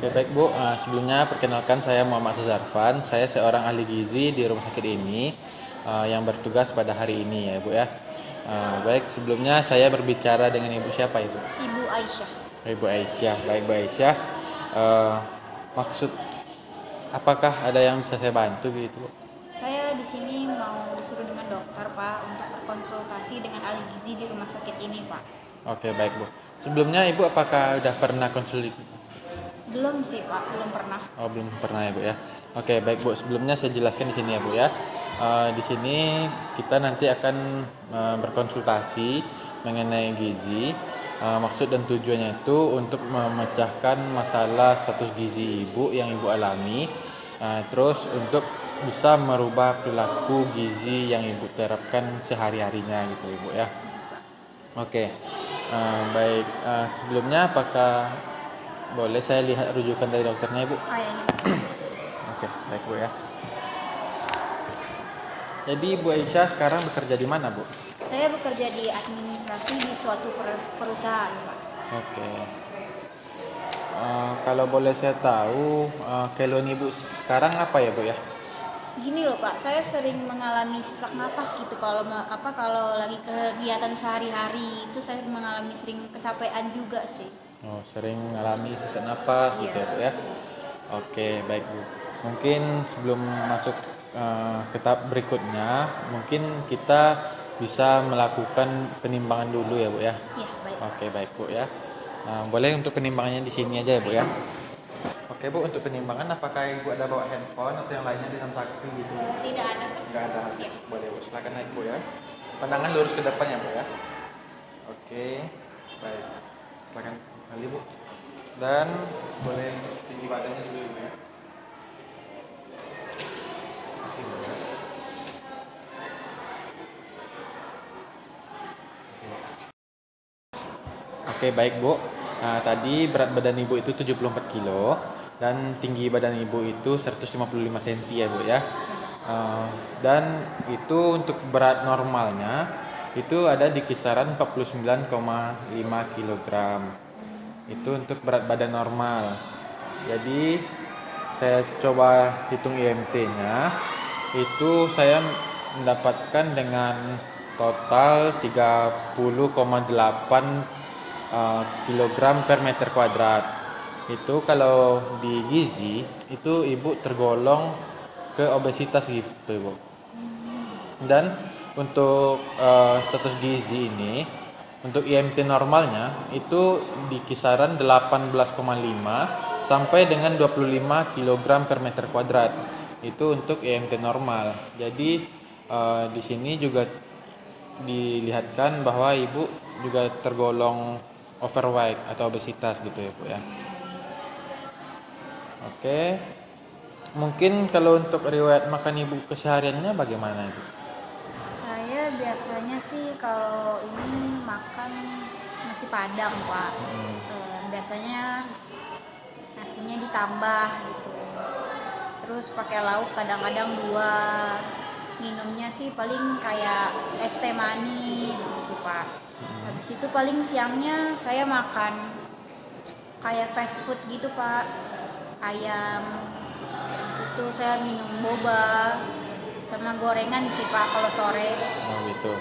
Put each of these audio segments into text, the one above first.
Oke baik Bu, sebelumnya perkenalkan saya Muhammad Sazarfan. Saya seorang ahli gizi di rumah sakit ini yang bertugas pada hari ini ya Bu ya. Baik, sebelumnya saya berbicara dengan Ibu siapa Ibu? Ibu Aisyah. Ibu Aisyah. Baik Bu Aisyah, Eh, maksud apakah ada yang bisa saya bantu gitu Bu? Saya di sini mau disuruh dengan dokter, Pak, untuk berkonsultasi dengan ahli gizi di rumah sakit ini, Pak. Oke baik Bu. Sebelumnya Ibu apakah udah pernah konsul? Belum sih, Pak, belum pernah. Oh, belum pernah ya, Bu ya. Oke, baik Bu. Sebelumnya saya jelaskan di sini ya, Bu ya. Di sini kita nanti akan berkonsultasi mengenai gizi. Maksud dan tujuannya itu untuk memecahkan masalah status gizi Ibu yang Ibu alami. Terus untuk bisa merubah perilaku gizi yang Ibu terapkan sehari-harinya gitu, Ibu ya. Oke, baik. Sebelumnya apakah boleh saya lihat rujukan dari dokternya, Ibu? Ini, Pak. Oke, baik Bu ya. Jadi Bu Aisyah sekarang bekerja di mana, Bu? Saya bekerja di administrasi di suatu perusahaan, Pak. Oke. Kalau boleh saya tahu, keluhan Ibu sekarang apa ya, Bu ya? Gini loh, Pak, saya sering mengalami sesak napas gitu kalau lagi kegiatan sehari-hari itu saya mengalami sering kecapean juga sih. Oh, sering mengalami sesak napas gitu ya, Bu ya. Oke, baik Bu. Mungkin sebelum masuk ke tahap berikutnya, mungkin kita bisa melakukan penimbangan dulu ya, Bu ya. Iya, baik. Oke, baik Bu ya. Boleh untuk penimbangannya di sini aja ya, Bu ya. Oke Bu, untuk penimbangan apakah Ibu ada bawa handphone atau yang lainnya di dalam saku gitu? Tidak ada, Pak. Enggak ada. Iya. Boleh Bu, silakan naik Bu ya. Pandangan lurus ke depan ya Bu ya. Oke, baik. Silakan kembali Bu. Dan boleh tinggi badannya dulu Bu ya. Masih Bu ya. Oke, baik Bu. Tadi berat badan Ibu itu 74 kilo dan tinggi badan Ibu itu 155 cm ya Bu ya. Dan itu untuk berat normalnya itu ada di kisaran 49,5 kg. Itu untuk berat badan normal. Jadi saya coba hitung IMT-nya. Itu saya mendapatkan dengan total 30,8 kilogram per meter kuadrat. Itu kalau di gizi itu Ibu tergolong ke obesitas gitu Ibu. Dan untuk status gizi ini untuk IMT normalnya itu di kisaran 18,5 sampai dengan 25 kg per meter kuadrat. Itu untuk IMT normal. Jadi di sini juga dilihatkan bahwa Ibu juga tergolong overweight atau obesitas gitu ya Bu ya. Oke. Mungkin kalau untuk riwayat makan Ibu kesehariannya bagaimana Ibu? Saya biasanya sih kalau ini makan nasi padang, Pak. Biasanya nasinya ditambah gitu. Terus pakai lauk kadang-kadang 2. Minumnya sih paling kayak es teh manis gitu, Pak. Habis itu paling siangnya saya makan kayak fast food gitu, Pak. Ayam. Habis itu saya minum boba sama gorengan sih, Pak, kalau sore. Oh gitu.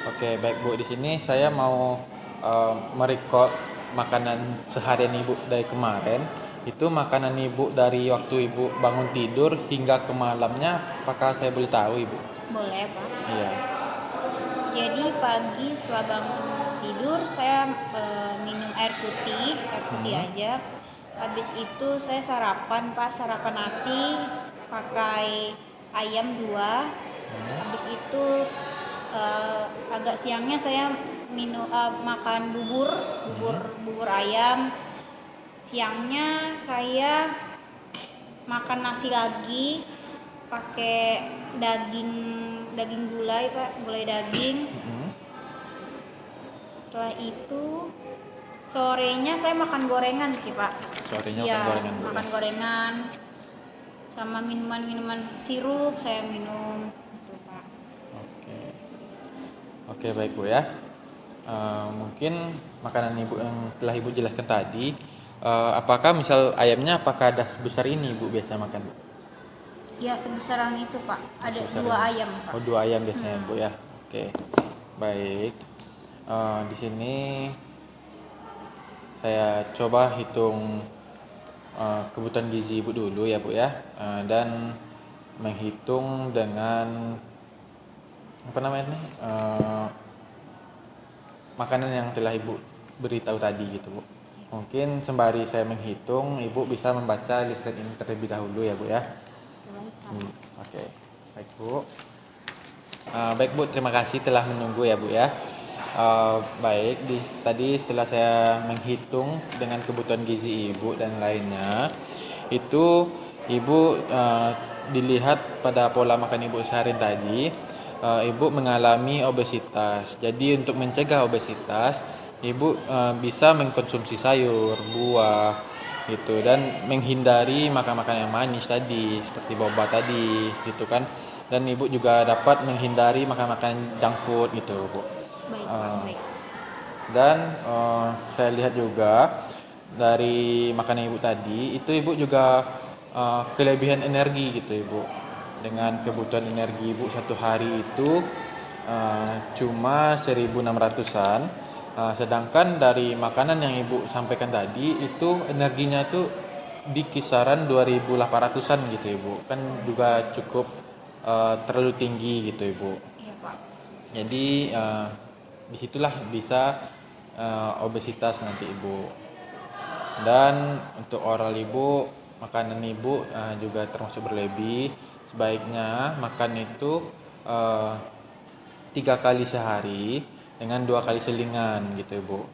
Oke, baik Bu. Di sini saya mau merekod makanan seharian Ibu dari kemarin. Itu makanan Ibu dari waktu Ibu bangun tidur hingga ke malamnya, apakah saya boleh tahu Ibu? Boleh, Pak. Iya. Jadi pagi setelah bangun tidur saya minum air putih aja. Habis itu saya sarapan, Pak, sarapan nasi pakai ayam 2. Habis itu agak siangnya saya makan bubur ayam. Siangnya saya makan nasi lagi pakai daging gulai, Pak, gulai daging. Setelah itu sorenya saya makan gorengan sih, Pak. Sorenya Iya, makan gorengan Bu. makan gorengan sama minuman sirup saya minum gitu, Pak. Oke. Oke, baik Bu ya. Mungkin makanan Ibu yang telah Ibu jelaskan tadi Apakah misal ayamnya apakah ada sebesar ini ibu biasa makan? Ya sebesaran itu Pak. Ada Sebesar 2 ini. ayam Pak. Oh 2 ayam biasanya bu ya. Oke, baik. Di sini saya coba hitung kebutuhan gizi ibu dulu ya bu ya. Dan menghitung dengan apa namanya nih, makanan yang telah ibu beritahu tadi gitu bu. Mungkin sembari saya menghitung, ibu bisa membaca leaflet ini terlebih dahulu ya bu ya. Oke, baik bu. Baik bu, terima kasih telah menunggu ya bu ya. Baik, tadi setelah saya menghitung dengan kebutuhan gizi ibu dan lainnya, itu ibu dilihat pada pola makan ibu sehari tadi, ibu mengalami obesitas. Jadi untuk mencegah obesitas, ibu bisa mengkonsumsi sayur, buah, gitu dan menghindari makan-makan yang manis tadi seperti boba tadi, gitu kan. Dan ibu juga dapat menghindari makan-makan junk food gitu, Bu. Baik Pak, Eh, baik. dan saya lihat juga dari makanan ibu tadi itu ibu juga kelebihan energi gitu ibu. Dengan kebutuhan energi ibu satu hari itu cuma 1600-an. Sedangkan dari makanan yang ibu sampaikan tadi itu energinya tuh di kisaran 2800-an gitu ibu. Kan juga cukup terlalu tinggi gitu ibu. Iya Pak. Jadi disitulah bisa obesitas nanti ibu. Dan untuk oral ibu, makanan ibu juga termasuk berlebih. Sebaiknya makan itu eh, 3 kali sehari dengan 2 kali selingan gitu ibu.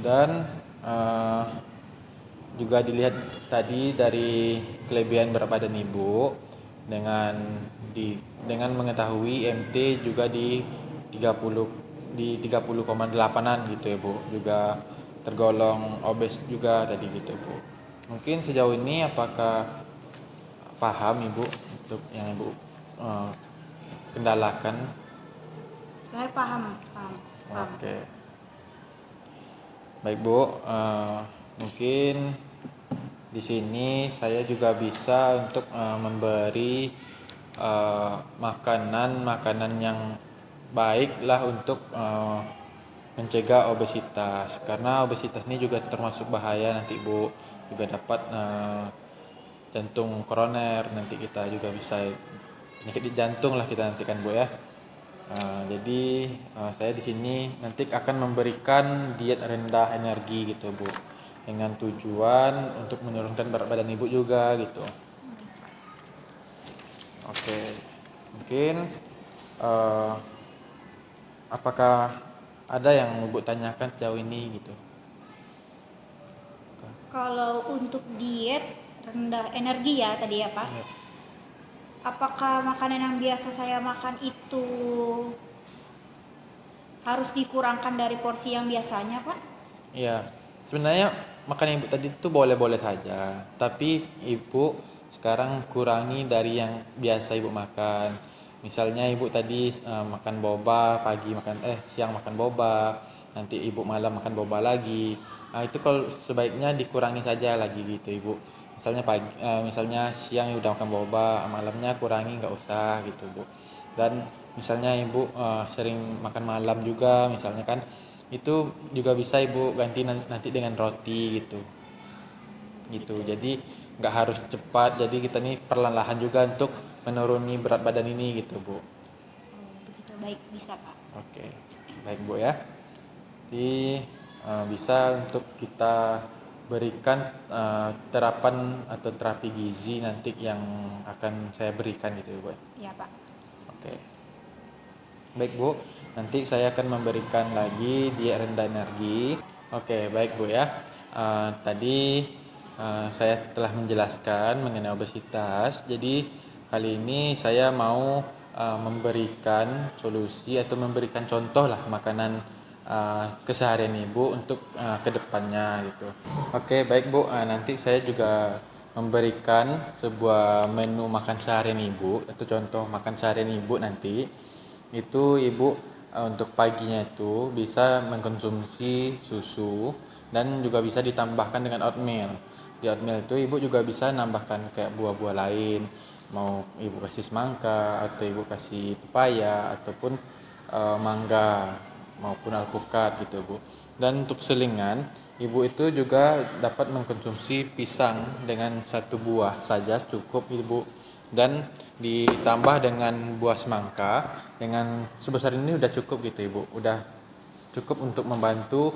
Dan eh, juga dilihat tadi dari kelebihan berat badan ibu dengan dengan mengetahui MT juga di 30,8-an gitu ya Bu. Juga tergolong obes juga tadi gitu Bu. Mungkin sejauh ini apakah paham Ibu untuk yang Ibu eh, kendalakan? Saya paham, paham, paham. Oke. Baik Bu, mungkin di sini saya juga bisa untuk memberi makanan-makanan yang baik lah untuk mencegah obesitas. Karena obesitas ini juga termasuk bahaya nanti Bu, juga dapat jantung koroner, nanti kita juga bisa penyakit jantung lah kita nantikan Bu ya. Jadi saya di sini nanti akan memberikan diet rendah energi gitu Bu, dengan tujuan untuk menurunkan berat badan ibu juga gitu. Oke, mungkin eh, apakah ada yang ibu tanyakan sejauh ini gitu? Kalau untuk diet rendah energi ya tadi ya Pak. Iya. Apakah makanan yang biasa saya makan itu harus dikurangkan dari porsi yang biasanya Pak? Iya, sebenarnya makan ibu tadi itu boleh-boleh saja, tapi ibu sekarang kurangi dari yang biasa ibu makan. Misalnya ibu tadi makan boba, siang makan boba, nanti ibu malam makan boba lagi. Itu kalau sebaiknya dikurangi saja lagi gitu ibu. Misalnya siang udah makan boba, malamnya kurangi nggak usah gitu bu. Dan misalnya ibu sering makan malam juga, misalnya kan itu juga bisa ibu ganti nanti dengan roti gitu jadi nggak harus cepat, jadi kita nih perlahan-lahan juga untuk menuruni berat badan ini gitu bu. Begitu, baik, bisa Pak. Oke, baik bu ya. Jadi bisa untuk kita berikan terapan atau terapi gizi nanti yang akan saya berikan gitu ya bu. Iya Pak. Oke, baik Bu, nanti saya akan memberikan lagi diet rendah energi. Oke, baik Bu ya. Tadi saya telah menjelaskan mengenai obesitas. Jadi kali ini saya mau memberikan solusi atau memberikan contoh lah makanan keseharian Ibu untuk kedepannya gitu. Oke, baik Bu. Nanti saya juga memberikan sebuah menu makan seharian Ibu atau contoh makan seharian Ibu nanti. Itu ibu untuk paginya itu bisa mengkonsumsi susu dan juga bisa ditambahkan dengan oatmeal. Di oatmeal itu ibu juga bisa nambahkan kayak buah-buah lain, mau ibu kasih semangka atau ibu kasih pepaya ataupun mangga maupun alpukat gitu bu. Dan untuk selingan, ibu itu juga dapat mengkonsumsi pisang dengan satu buah saja cukup ibu, dan ditambah dengan buah semangka dengan sebesar ini udah cukup gitu ibu, udah cukup untuk membantu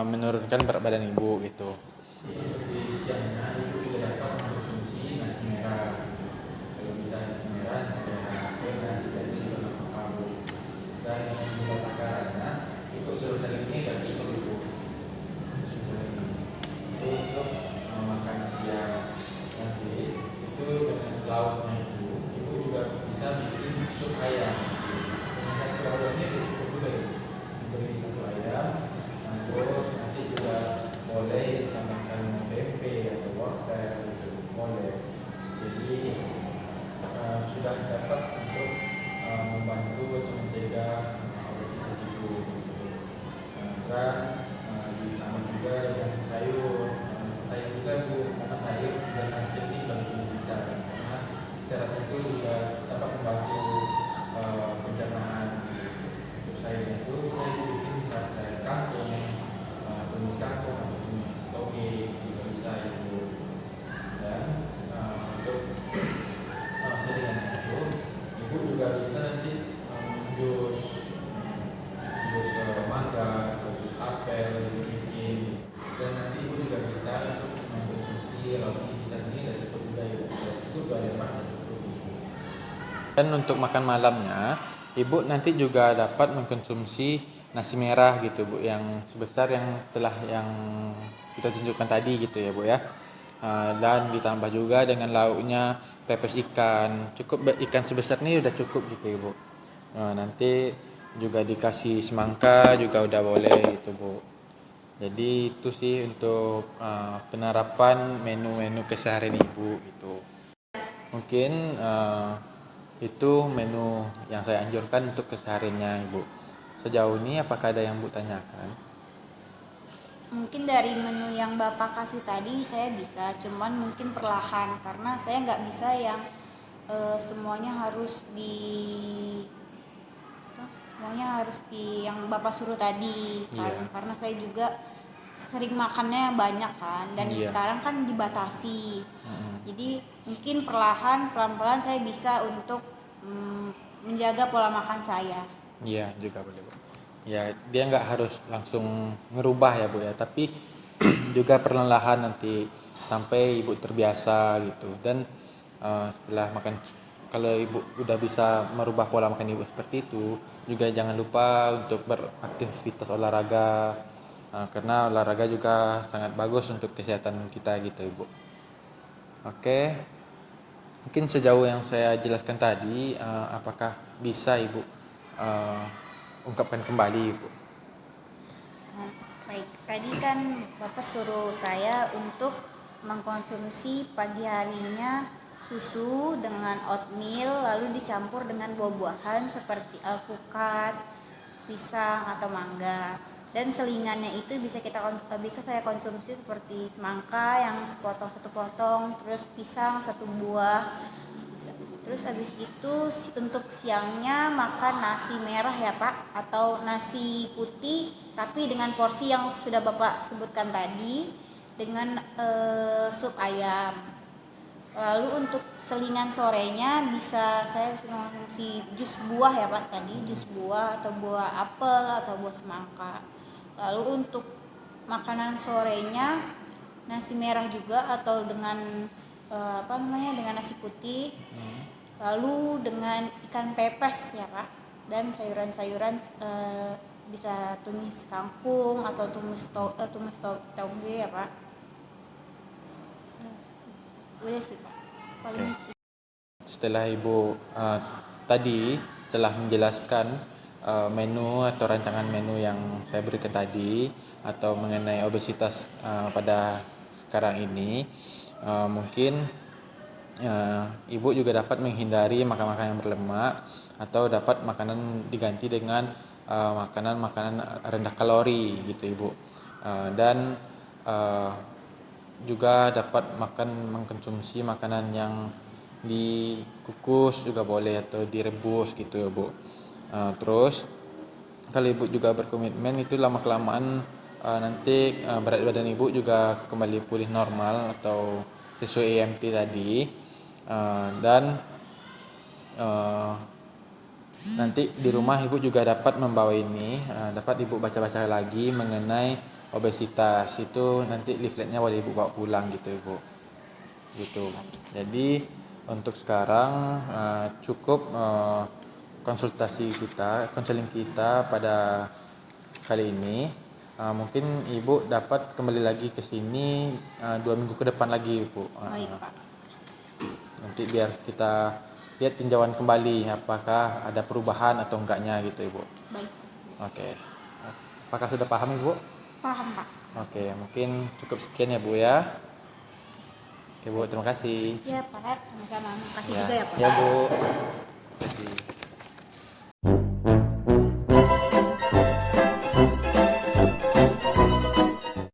menurunkan berat badan ibu gitu. Di siangnya ibu juga dapat mengkonsumsi nasi merah. Kalau bisa nasi merah, nasi merah, nasi biasa juga nggak apa-apa bu. Dan untuk takarannya, ikut suruh ini dan cukup ibu. Itu untuk makan siang nanti itu dengan lauknya itu, ibu juga bisa bikin sup ayam. Dengan satu lauk ini udah cukup juga ibu. Beli satu ayam, terus nanti juga boleh ditambahkan tempe atau wortel gitu, boleh. Jadi sudah dapat untuk membantu atau mencegah obesitas ibu. Dan ditambah juga dengan sayur, sayur juga bu, karena sayur juga sangat penting bagi tubuh kita, karena serat itu juga dapat membantu pencernaan. Untuk sayurnya itu saya bikin sayur kangkung, tumis kangkung atau tumis toge juga bisa itu. Dan untuk selingannya itu, ibu juga bisa nanti jus mangga atau jus apel dibikin, dan nanti ibu juga bisa untuk mengkonsumsi roti sisa ini dan cukup juga ibu, itu dua lemak dan cukup ibu. Dan untuk makan malamnya, ibu nanti juga dapat mengkonsumsi nasi merah gitu bu, yang sebesar yang telah yang kita tunjukkan tadi gitu ya bu ya. Dan ditambah juga dengan lauknya pepes ikan, cukup ikan sebesar ini udah cukup gitu ibu. Nanti juga dikasih semangka juga udah boleh gitu bu. Jadi itu sih untuk penerapan menu-menu keseharian ibu gitu. Mungkin itu menu yang saya anjurkan untuk kesehariannya ibu. Sejauh ini apakah ada yang bu tanyakan? Mungkin dari menu yang Bapak kasih tadi saya bisa, cuman mungkin perlahan karena saya nggak bisa yang semuanya harus yang Bapak suruh tadi kan. Iya. Karena saya juga sering makannya banyak kan, dan Iya. sekarang kan dibatasi. Jadi mungkin pelan-pelan saya bisa untuk menjaga pola makan saya. Iya juga boleh bu. Ya dia nggak harus langsung ngerubah ya bu ya, tapi juga perlahan nanti sampai ibu terbiasa gitu. Dan setelah makan, kalau ibu udah bisa merubah pola makan ibu seperti itu, juga jangan lupa untuk beraktivitas olahraga, karena olahraga juga sangat bagus untuk kesehatan kita gitu ibu. Oke, mungkin sejauh yang saya jelaskan tadi, apakah bisa ibu ungkapkan kembali ibu? Baik, tadi kan Bapak suruh saya untuk mengkonsumsi pagi harinya susu dengan oatmeal lalu dicampur dengan buah-buahan seperti alpukat, pisang atau mangga. Dan selingannya itu bisa saya konsumsi seperti semangka yang sepotong satu potong, terus pisang satu buah. Terus habis itu untuk siangnya makan nasi merah ya Pak, atau nasi putih tapi dengan porsi yang sudah Bapak sebutkan tadi dengan sup ayam. Lalu untuk selingan sorenya saya bisa mengonsumsi jus buah ya Pak tadi, jus buah atau buah apel atau buah semangka. Lalu untuk makanan sorenya nasi merah juga atau dengan dengan nasi putih. Lalu dengan ikan pepes ya Pak, dan sayuran-sayuran bisa tumis kangkung atau tumis toge ya Pak. Udah sih Pak. Paling Oke. Setelah ibu tadi telah menjelaskan menu atau rancangan menu yang saya berikan tadi atau mengenai obesitas pada sekarang ini, mungkin ibu juga dapat menghindari makan-makan yang berlemak atau dapat makanan diganti dengan makanan-makanan rendah kalori gitu ibu. Dan uh, juga dapat mengkonsumsi makanan yang dikukus juga boleh atau direbus gitu ya Bu. Terus kalau ibu juga berkomitmen itu lama kelamaan nanti berat badan ibu juga kembali pulih normal atau sesuai EMT tadi. Dan uh, nanti di rumah ibu juga dapat membawa ini, dapat ibu baca-baca lagi mengenai obesitas. Itu nanti leafletnya boleh ibu bawa pulang gitu ibu. Gitu. Jadi untuk sekarang cukup konseling kita pada kali ini. Mungkin ibu dapat kembali lagi ke sini 2 minggu ke depan lagi ibu. Baik Pak. Nanti biar kita lihat tinjauan kembali apakah ada perubahan atau enggaknya gitu ibu. Baik. Oke. Apakah sudah paham ibu? Paham Pak. Oke, mungkin cukup sekian ya bu ya. Oke bu, terima kasih. Ya Pak, sama-sama. Makasih Ya, juga ya Pak. ya bu. Terima kasih.